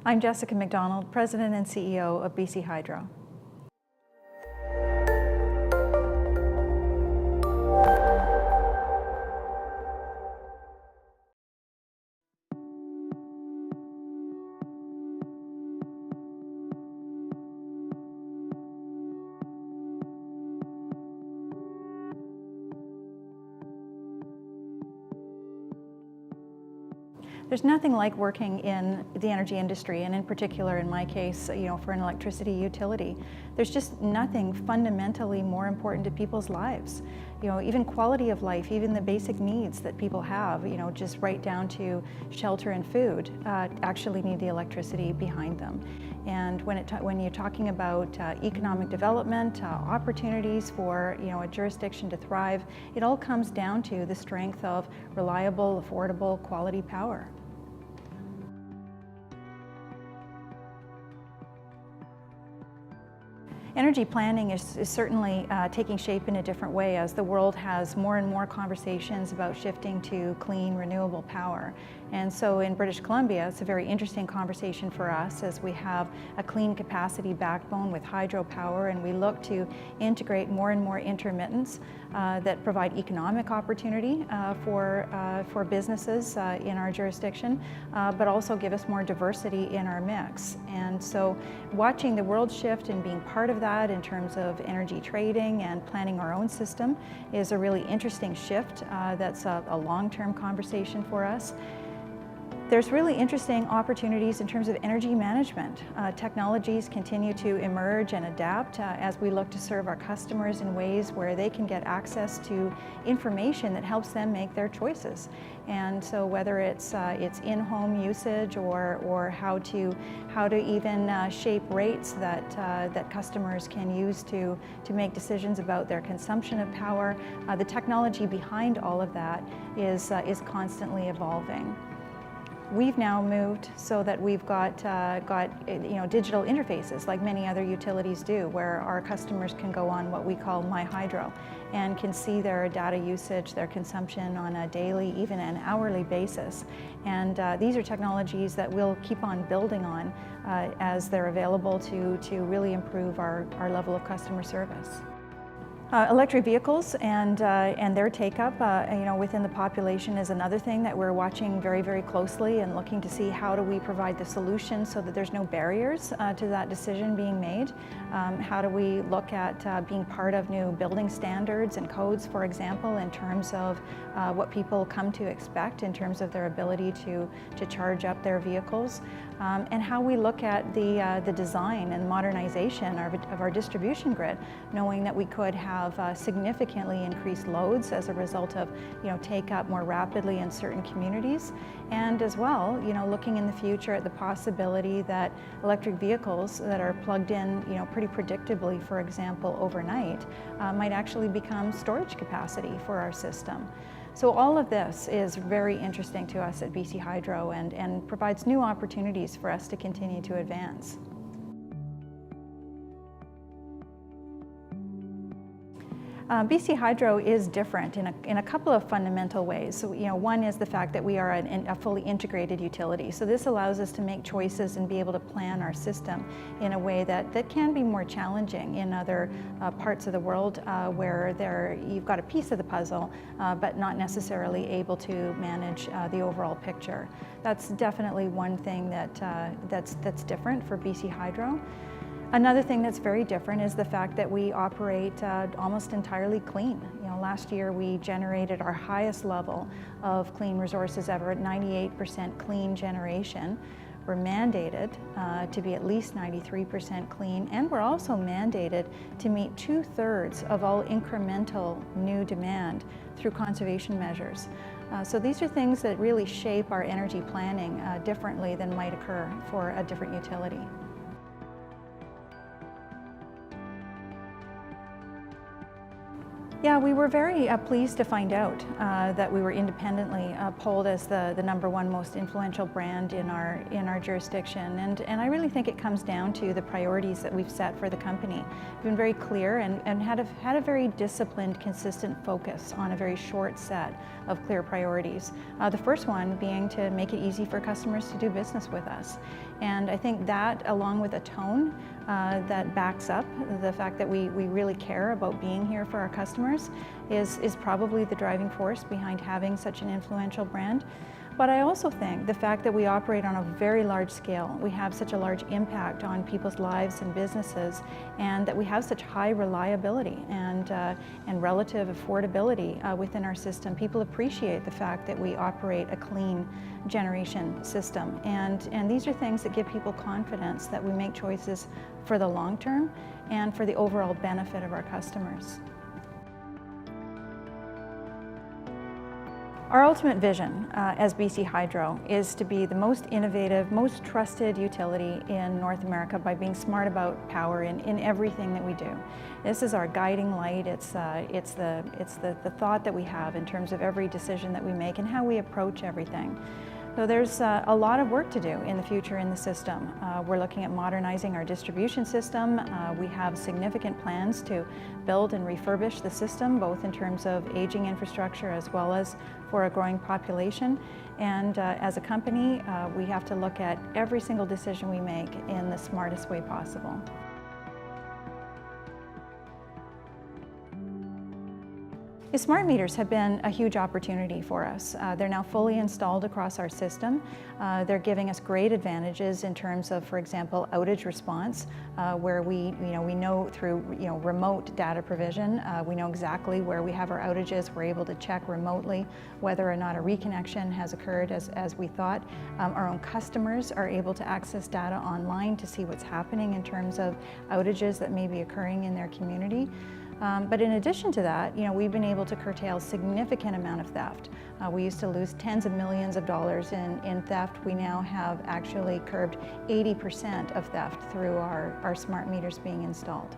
I'm Jessica McDonald, President and CEO of BC Hydro. There's nothing like working in the energy industry, and in particular, in my case, for an electricity utility. There's just nothing fundamentally more important to people's lives. Even quality of life, even the basic needs that people have, just right down to shelter and food, actually need the electricity behind them. And when you're talking about economic development, opportunities for a jurisdiction to thrive, it all comes down to the strength of reliable, affordable, quality power. Energy planning is certainly taking shape in a different way as the world has more and more conversations about shifting to clean, renewable power. And so in British Columbia, it's a very interesting conversation for us as we have a clean capacity backbone with hydropower, and we look to integrate more and more intermittents that provide economic opportunity for businesses in our jurisdiction, but also give us more diversity in our mix. And so watching the world shift and being part of that in terms of energy trading and planning our own system is a really interesting shift that's a long-term conversation for us. There's really interesting opportunities in terms of energy management. Technologies continue to emerge and adapt as we look to serve our customers in ways where they can get access to information that helps them make their choices. And so whether it's in-home usage or how to even shape rates that customers can use to make decisions about their consumption of power, the technology behind all of that is constantly evolving. We've now moved so that we've got digital interfaces like many other utilities do, where our customers can go on what we call My Hydro and can see their data usage, their consumption on a daily, even an hourly basis. And these are technologies that we'll keep on building on as they're available to really improve our level of customer service. Electric vehicles and their take-up within the population is another thing that we're watching very, very closely and looking to see how do we provide the solution so that there's no barriers to that decision being made. How do we look at being part of new building standards and codes, for example, in terms of what people come to expect in terms of their ability to charge up their vehicles, and how we look at the design and modernization of our distribution grid, knowing that we could have significantly increased loads as a result of take up more rapidly in certain communities, and as well looking in the future at the possibility that electric vehicles that are plugged in pretty predictably, for example overnight, might actually become storage capacity for our system. So all of this is very interesting to us at BC Hydro and provides new opportunities for us to continue to advance. BC Hydro is different in a couple of fundamental ways. So, one is the fact that we are a fully integrated utility. So this allows us to make choices and be able to plan our system in a way that can be more challenging in other parts of the world where you've got a piece of the puzzle, but not necessarily able to manage the overall picture. That's definitely one thing that's different for BC Hydro. Another thing that's very different is the fact that we operate almost entirely clean. Last year we generated our highest level of clean resources ever at 98% clean generation. We're mandated to be at least 93% clean, and we're also mandated to meet 2/3 of all incremental new demand through conservation measures. So these are things that really shape our energy planning differently than might occur for a different utility. Yeah, we were very pleased to find out that we were independently polled as the #1 most influential brand in our jurisdiction, and I really think it comes down to the priorities that we've set for the company. We've been very clear and had a very disciplined, consistent focus on a very short set of clear priorities. The first one being to make it easy for customers to do business with us, and I think that, along with a tone that backs up the fact that we really care about being here for our customers, is probably the driving force behind having such an influential brand. But I also think the fact that we operate on a very large scale, we have such a large impact on people's lives and businesses, and that we have such high reliability and relative affordability within our system. People appreciate the fact that we operate a clean generation system, and these are things that give people confidence that we make choices for the long term and for the overall benefit of our customers. Our ultimate vision as BC Hydro is to be the most innovative, most trusted utility in North America by being smart about power in everything that we do. This is our guiding light. It's the thought that we have in terms of every decision that we make and how we approach everything. So there's a lot of work to do in the future in the system. We're looking at modernizing our distribution system. We have significant plans to build and refurbish the system, both in terms of aging infrastructure as well as for a growing population. And as a company, we have to look at every single decision we make in the smartest way possible. The smart meters have been a huge opportunity for us. They're now fully installed across our system. They're giving us great advantages in terms of, for example, outage response, where we know through remote data provision, we know exactly where we have our outages. We're able to check remotely whether or not a reconnection has occurred as we thought. Our own customers are able to access data online to see what's happening in terms of outages that may be occurring in their community. But in addition to that, we've been able to curtail a significant amount of theft. We used to lose tens of millions of dollars in theft. We now have actually curbed 80% of theft through our smart meters being installed.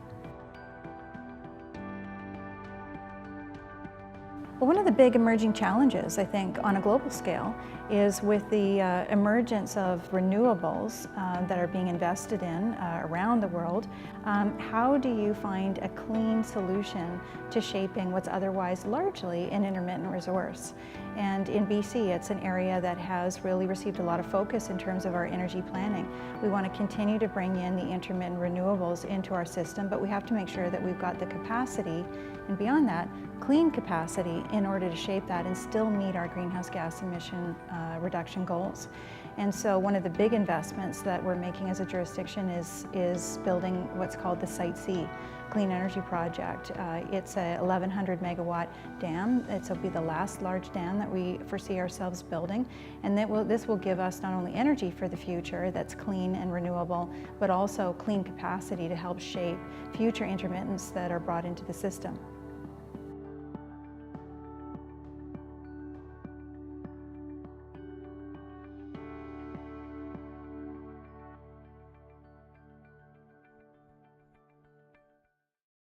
Well, one of the big emerging challenges, I think, on a global scale is with the emergence of renewables that are being invested in around the world. How do you find a clean solution to shaping what's otherwise largely an intermittent resource? And in BC, it's an area that has really received a lot of focus in terms of our energy planning. We want to continue to bring in the intermittent renewables into our system, but we have to make sure that we've got the capacity, and beyond that, clean capacity, in order to shape that and still meet our greenhouse gas emission reduction goals. And so one of the big investments that we're making as a jurisdiction is building what's called the Site C Clean Energy Project. It's a 1,100 megawatt dam. It'll be the last large dam that we foresee ourselves building, and this will give us not only energy for the future that's clean and renewable, but also clean capacity to help shape future intermittents that are brought into the system.